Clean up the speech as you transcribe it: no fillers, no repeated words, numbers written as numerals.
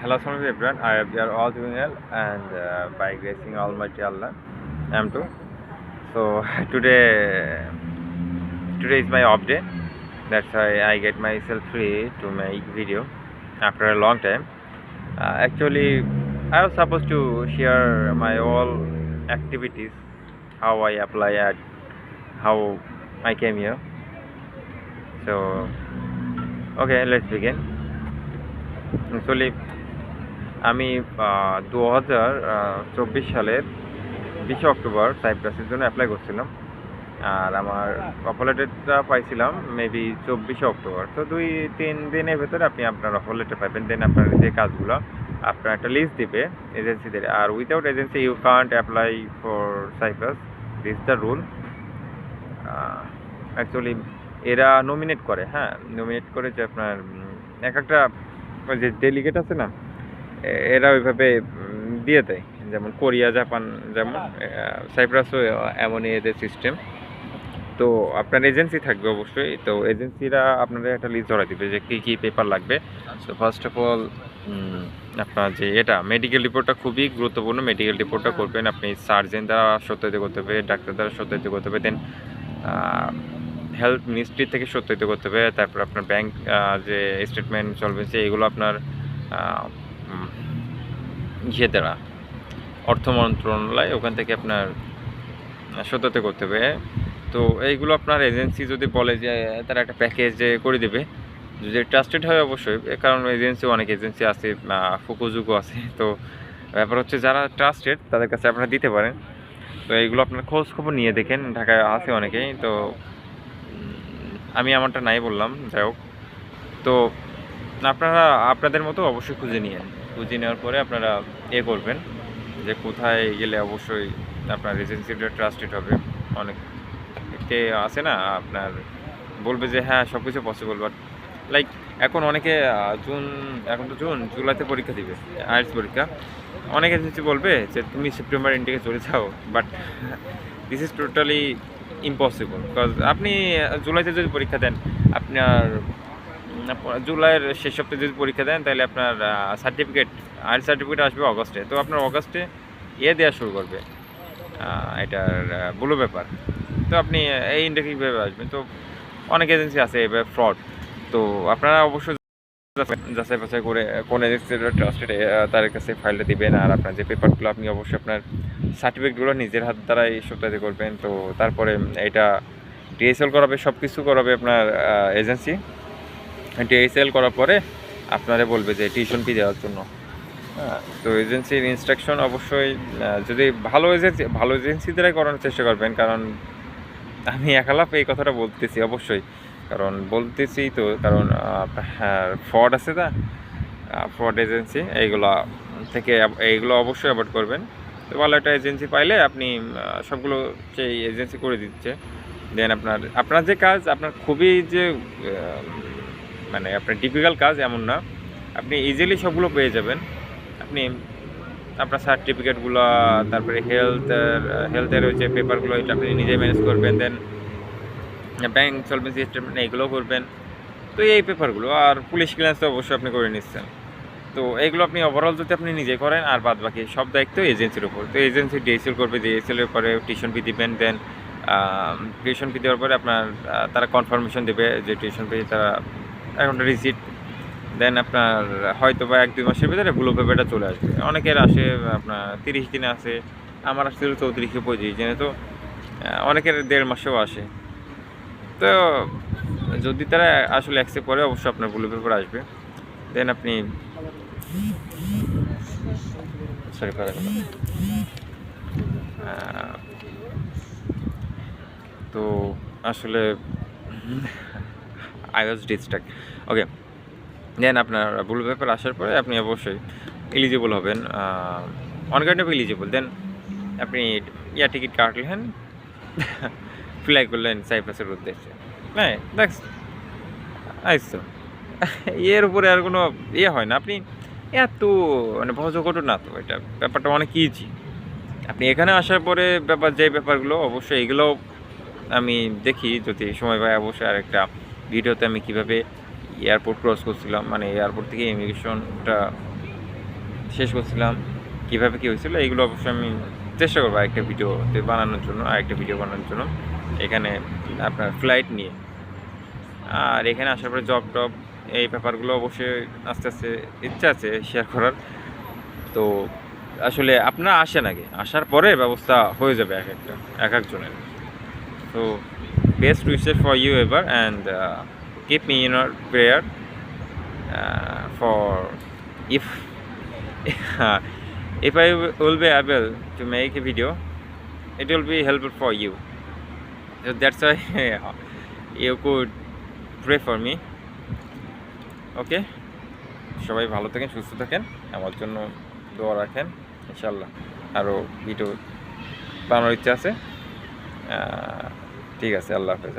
Hello, Assalamualaikum everyone. I hope you are all doing well and by gracing Almighty Allah, I am too. So today is my off day. That's why I get myself free to make video after a long time. Actually, I was supposed to share my all activities, how I apply at how I came here. So okay, let's begin. Actually, আমি 2024 সালের 20 October সাইপ্রাসের জন্য apply করছিলাম, আর আমার offer লেটারটা পাইছিলাম maybe 24 October. তো 2-3 দিনের ভেতরে আপনি আপনার অফার লেটার পাবেন। দেন আপনার যে কাজগুলো আপনার একটা লিস্ট দিবে এজেন্সিদের, আর without agency you can't apply for Cyprus, this the rule. Actually এরা নমিনেট করে, হ্যাঁ নমিনেট করে যে আপনার এক একটা যে ডেলিগেট আছে না, এরা ওইভাবে দিয়ে দেয়। যেমন কোরিয়া, জাপান, যেমন সাইপ্রাসও এমনই এদের সিস্টেম। তো আপনার এজেন্সি থাকবে অবশ্যই, তো এজেন্সিরা আপনাদের একটা লিস্ট ধরা দিবে যে কী কী পেপার লাগবে। তো ফার্স্ট অফ অল আপনার যে এটা মেডিকেল রিপোর্টটা খুবই গুরুত্বপূর্ণ। মেডিকেল রিপোর্টটা করবেন আপনি সার্জেন দ্বারা সত্যায়িত করতে হবে, ডাক্তার দ্বারা সত্যায়িত করতে হবে, দেন হেলথ মিনিস্ট্রি থেকে সত্যায়িত করতে হবে। তারপর আপনার ব্যাংক যে স্টেটমেন্ট সলভেন্সি, এগুলো আপনার ইয়ে দ্বারা অর্থ মন্ত্রণালয়, ওখান থেকে আপনার সত্যায়িত করতে হবে। তো এইগুলো আপনার এজেন্সি যদি বলে যে তারা একটা প্যাকেজ করে দেবে, যদি ট্রাস্টেড হয় অবশ্যই, কারণ এজেন্সি অনেক এজেন্সি আছে, ফুকুজুকো আছে। তো ব্যাপার হচ্ছে যারা ট্রাস্টেড তাদের কাছে আপনারা দিতে পারেন। তো এইগুলো আপনার খোঁজ খবর নিয়ে দেখেন, ঢাকায় আছে অনেকেই। তো আমি আমারটা নাই বললাম, যাই হোক। তো আপনারা আপনাদের মতো অবশ্যই খুঁজে নেওয়ার পরে আপনারা করবেন যে কোথায় গেলে অবশ্যই আপনার এজেন্সিটা ট্রাস্টেড হবে। অনেকে আছে না আপনার বলবে যে হ্যাঁ সব কিছু পসিবল, বাট লাইক এখন অনেকে এখন তো জুলাইতে পরীক্ষা দিবে, আইএলটিএস পরীক্ষা। অনেক এজেন্সি বলবে যে তুমি সেপ্টেম্বর এন্ডিংয়ে চলে যাও, but this is totally impossible. Because আপনি জুলাইতে যদি পরীক্ষা দেন, আপনার জুলাইয়ের শেষ সপ্তাহে যদি পরীক্ষা দেন, তাহলে আপনার আইএলটিএস সার্টিফিকেট আসবে অগস্টে। তো আপনার অগস্টে দেওয়া শুরু করবে, এটার বলো ব্যাপার। তো আপনি এই ইন্ডিয়া কীভাবে আসবেন? তো অনেক এজেন্সি আছে এবার ফ্রড। তো আপনারা অবশ্যই যাচাই বাছাই করে কোন এজেন্সিটা ট্রাস্টেড তার কাছে ফাইলটা দিবেন। আর আপনার যে পেপারগুলো আপনি অবশ্যই আপনার সার্টিফিকেটগুলো নিজের হাত দ্বারাই সত্যায়িত করবেন। তো তারপরে এটা ডিএসএল করাবে, সব কিছু করাবে আপনার এজেন্সি। ডিএসএল করার পরে আপনারা বলবে যে টিউশন ফি দেওয়ার জন্য। হ্যাঁ, তো এজেন্সির ইনস্ট্রাকশন অবশ্যই যদি ভালো এজেন্সি দ্বারাই করানোর চেষ্টা করবেন। কারণ আমি একালাপ এই কথাটা বলতেছি অবশ্যই, কারণ বলতেছি তো কারণ ফ্রড আছে না, ফ্রড এজেন্সি, এইগুলো অবশ্যই অ্যাভয়েড করবেন। তো ভালো একটা এজেন্সি পাইলে আপনি সবগুলো সেই এজেন্সি করে দিচ্ছে। দেন আপনার যে কাজ আপনার খুবই যে মানে আপনার ডিফিকাল্ট কাজ এমন না, আপনি ইজিলি সবগুলো পেয়ে যাবেন। আপনি আপনার সার্টিফিকেটগুলো, তারপরে হেলথের যে পেপারগুলো, এটা আপনি নিজে ম্যানেজ করবেন। দেন ব্যাংক সলভেন্সি স্টেটমেন্ট এগুলো করবেন। তো এই পেপারগুলো আর পুলিশ ক্লিয়ারেন্স তো অবশ্যই আপনি করে নিচ্ছেন। তো এইগুলো আপনি ওভারঅল যদি আপনি নিজে করেন, আর বাদ বাকি সব দায়িত্ব এজেন্সির উপর। তো এজেন্সি ডিএসএল করবে, ডিএসএলের পরে টিউশন ফি দিবেন। দেন টিউশন ফি দেওয়ার পরে আপনার তারা কনফার্মেশন দেবে যে টিউশন ফি, তারা একটা রিসিট। দেন আপনার হয়তো বা 1-2 মাসের ভিতরে ব্লু পেপারটা চলে আসবে। অনেকের আসে আপনার 30 দিনে আসে, আমার আসছিল 34-35 দিনে। তো অনেকের 1.5 মাসেও আসে। তো যদি তারা আসলে অ্যাকসেপ্ট করে, অবশ্যই আপনার ব্লু পেপার আসবে। দেন আপনি তো আসলে আই ওয়াজ ডিস্ট্রাক্ট। ওকে, দেন আপনার ব্লু পেপার আসার পরে আপনি অবশ্যই এলিজিবল হবেন, অন কাইন্ড অফ এলিজিবল। দেন আপনি টিকিট কাটলেন, ফ্লাই করলেন সাইপ্রাসের উদ্দেশ্যে। হ্যাঁ দেখ আইসো, এর উপরে আর কোনো হয় না। আপনি এত মানে ভজঘট না, তো এটা ব্যাপারটা অনেক ইজি। আপনি এখানে আসার পরে ব্যাপারগুলো অবশ্যই এগুলো আমি দেখি যদি সময় পাই, অবশ্যই আরেকটা ভিডিওতে আমি কীভাবে এয়ারপোর্ট ক্রস করছিলাম, মানে এয়ারপোর্ট থেকে ইমিগ্রেশনটা শেষ করছিলাম, কীভাবে কী হয়েছিল, এইগুলো অবশ্যই আমি চেষ্টা করবো আরেকটা ভিডিওতে বানানোর জন্য, আরেকটা ভিডিও বানানোর জন্য এখানে আপনার ফ্লাইট নিয়ে। আর এখানে আসার পরে জব টব এই ব্যাপারগুলো অবশ্যই আস্তে আস্তে ইচ্ছা আছে শেয়ার করার। তো আসলে আপনারা আসেন আগে, আসার পরে ব্যবস্থা হয়ে যাবে এক একজনের। তো best wishes for you ever, and keep me in our prayer for if if I will be able to make a video, it will be helpful for you. So that's why you could pray for me. Okay, সবাই ভালো থাকেন, সুস্থ থাকেন, আমার জন্য দোয়া রাখেন। ইনশাল্লাহ আরও ভিডিও বানানোর ইচ্ছা আছে। ঠিক আছে, আল্লাহ হাফেজ।